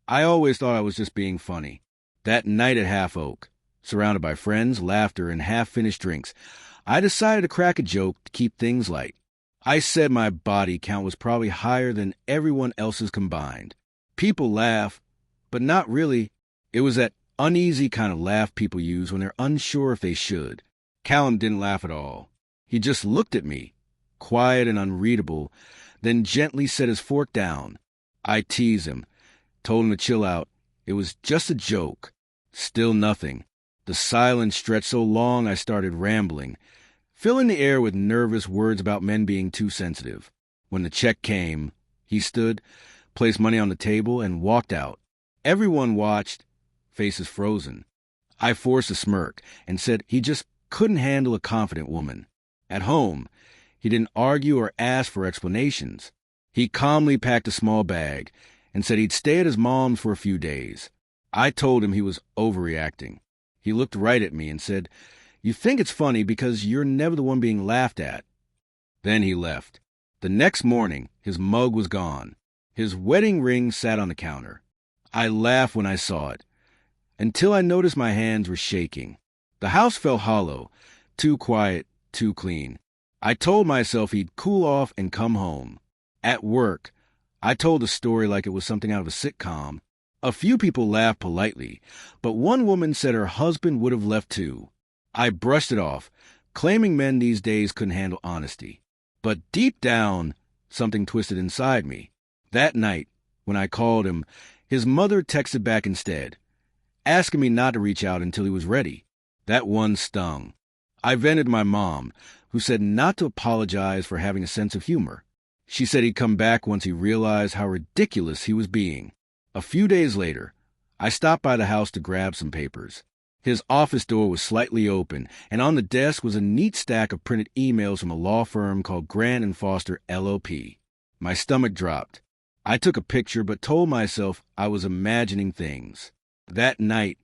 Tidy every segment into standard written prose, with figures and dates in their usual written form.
I always thought I was just being funny. That night at Half Oak, surrounded by friends, laughter, and half-finished drinks, I decided to crack a joke to keep things light. I said my body count was probably higher than everyone else's combined. People laugh, but not really. It was that uneasy kind of laugh people use when they're unsure if they should. Callum didn't laugh at all. He just looked at me, quiet and unreadable, then gently set his fork down. I teased him, told him to chill out. It was just a joke. Still nothing. The silence stretched so long I started rambling, filling the air with nervous words about men being too sensitive. When the check came, he stood, placed money on the table, and walked out. Everyone watched, faces frozen. I forced a smirk and said he just couldn't handle a confident woman. At home, he didn't argue or ask for explanations. He calmly packed a small bag and said he'd stay at his mom's for a few days. I told him he was overreacting. He looked right at me and said, "You think it's funny because you're never the one being laughed at." Then he left. The next morning, his mug was gone. His wedding ring sat on the counter. I laughed when I saw it, until I noticed my hands were shaking. The house felt hollow, too quiet, too clean. I told myself he'd cool off and come home. At work, I told the story like it was something out of a sitcom. A few people laughed politely, but one woman said her husband would have left too. I brushed it off, claiming men these days couldn't handle honesty. But deep down, something twisted inside me. That night, when I called him, his mother texted back instead, asking me not to reach out until he was ready. That one stung. I vented my mom, who said not to apologize for having a sense of humor. She said he'd come back once he realized how ridiculous he was being. A few days later, I stopped by the house to grab some papers. His office door was slightly open, and on the desk was a neat stack of printed emails from a law firm called Grant & Foster, LLP. My stomach dropped. I took a picture but told myself I was imagining things. That night,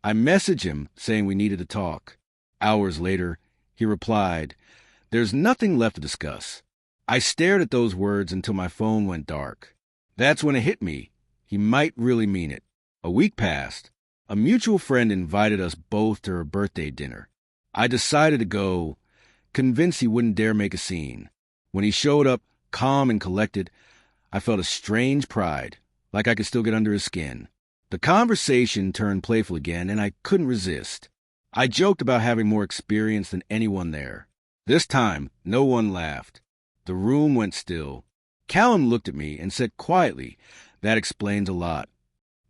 I messaged him saying we needed to talk. Hours later, he replied, "There's nothing left to discuss." I stared at those words until my phone went dark. That's when it hit me. He might really mean it. A week passed. A mutual friend invited us both to her birthday dinner. I decided to go, convinced he wouldn't dare make a scene. When he showed up, calm and collected, I felt a strange pride, like I could still get under his skin. The conversation turned playful again, and I couldn't resist. I joked about having more experience than anyone there. This time, no one laughed. The room went still. Callum looked at me and said quietly, "That explains a lot."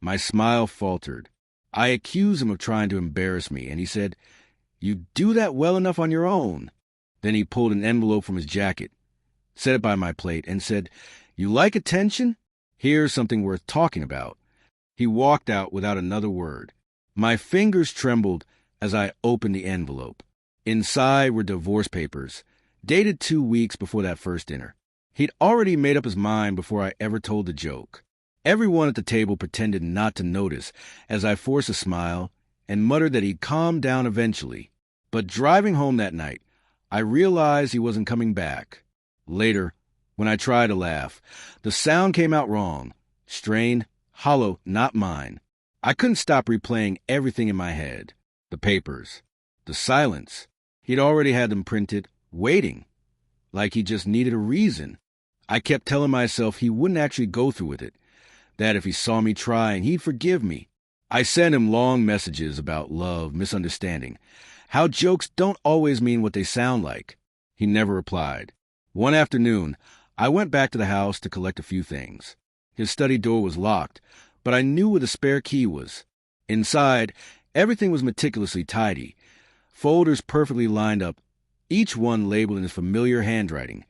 My smile faltered. I accused him of trying to embarrass me, and he said, "You do that well enough on your own." Then he pulled an envelope from his jacket, set it by my plate, and said, "You like attention? Here's something worth talking about." He walked out without another word. My fingers trembled as I opened the envelope. Inside were divorce papers, dated 2 weeks before that first dinner. He'd already made up his mind before I ever told the joke. Everyone at the table pretended not to notice as I forced a smile and muttered that he'd calm down eventually. But driving home that night, I realized he wasn't coming back. Later, when I tried to laugh, the sound came out wrong. Strained, hollow, not mine. I couldn't stop replaying everything in my head. The papers. The silence. He'd already had them printed, waiting. Like he just needed a reason. I kept telling myself he wouldn't actually go through with it. That if he saw me trying, he'd forgive me. I sent him long messages about love, misunderstanding, how jokes don't always mean what they sound like. He never replied. One afternoon, I went back to the house to collect a few things. His study door was locked, but I knew where the spare key was. Inside, everything was meticulously tidy. Folders perfectly lined up, each one labeled in his familiar handwriting.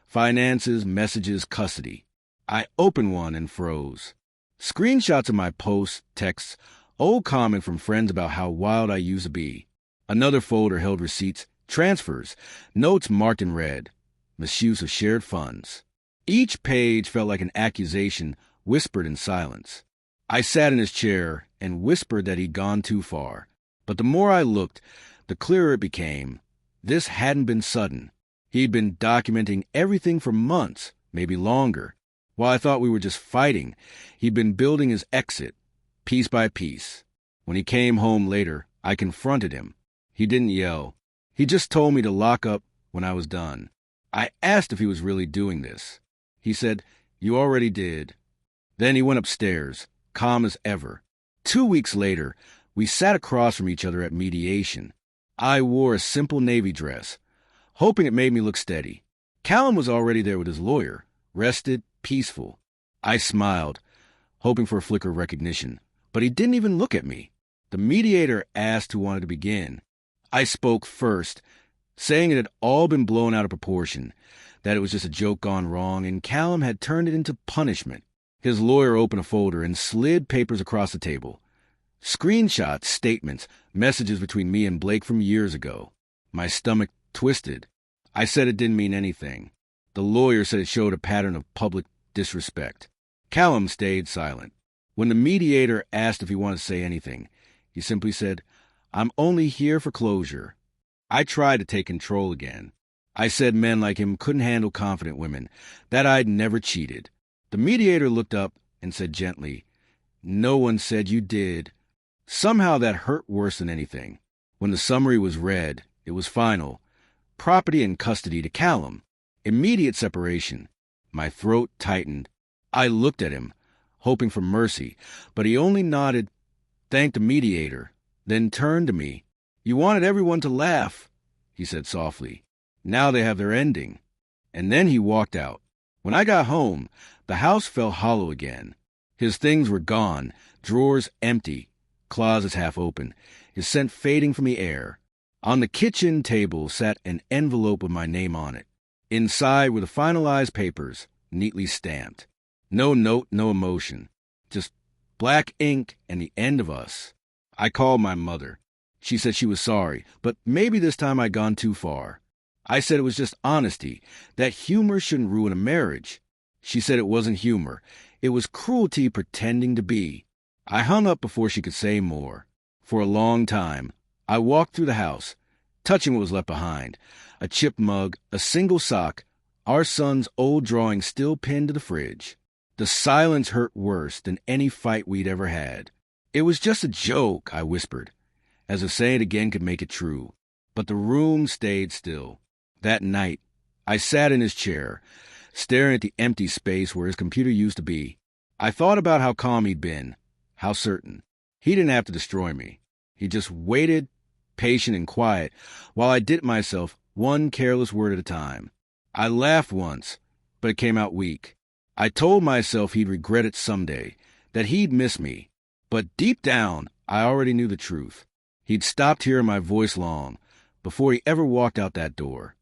Finances, messages, custody. I opened one and froze. Screenshots of my posts, texts, old comment from friends about how wild I used to be. Another folder held receipts, transfers, notes marked in red, misuse of shared funds. Each page felt like an accusation whispered in silence. I sat in his chair and whispered that he'd gone too far. But the more I looked, the clearer it became. This hadn't been sudden. He'd been documenting everything for months, maybe longer. While I thought we were just fighting, he'd been building his exit, piece by piece. When he came home later, I confronted him. He didn't yell. He just told me to lock up when I was done. I asked if he was really doing this. He said, "You already did." Then he went upstairs, calm as ever. 2 weeks later, we sat across from each other at mediation. I wore a simple navy dress, hoping it made me look steady. Callum was already there with his lawyer, rested, peaceful. I smiled, hoping for a flicker of recognition, but he didn't even look at me. The mediator asked who wanted to begin. I spoke first, saying it had all been blown out of proportion, that it was just a joke gone wrong, and Callum had turned it into punishment. His lawyer opened a folder and slid papers across the table. Screenshots, statements, messages between me and Blake from years ago. My stomach twisted. I said it didn't mean anything. The lawyer said it showed a pattern of public disrespect. Callum stayed silent. When the mediator asked if he wanted to say anything, he simply said, "I'm only here for closure." I tried to take control again. I said men like him couldn't handle confident women, that I'd never cheated. The mediator looked up and said gently, "No one said you did." Somehow that hurt worse than anything. When the summary was read, it was final. Property and custody to Callum. Immediate separation. My throat tightened. I looked at him, hoping for mercy, but he only nodded, thanked the mediator, then turned to me. "You wanted everyone to laugh," he said softly. "Now they have their ending." And then he walked out. When I got home, the house felt hollow again. His things were gone, drawers empty, closets half open, his scent fading from the air. On the kitchen table sat an envelope with my name on it. Inside were the finalized papers, neatly stamped. No note, no emotion. Just black ink and the end of us. I called my mother. She said she was sorry, but maybe this time I'd gone too far. I said it was just honesty, that humor shouldn't ruin a marriage. She said it wasn't humor. It was cruelty pretending to be. I hung up before she could say more. For a long time, I walked through the house, touching what was left behind. A chipped mug, a single sock, our son's old drawing still pinned to the fridge. The silence hurt worse than any fight we'd ever had. "It was just a joke," I whispered, as if saying it again could make it true. But the room stayed still. That night, I sat in his chair, staring at the empty space where his computer used to be. I thought about how calm he'd been, how certain. He didn't have to destroy me. He just waited, patient and quiet, while I did myself one careless word at a time. I laughed once, but it came out weak. I told myself he'd regret it someday, that he'd miss me. But deep down, I already knew the truth. He'd stopped hearing my voice long, before he ever walked out that door.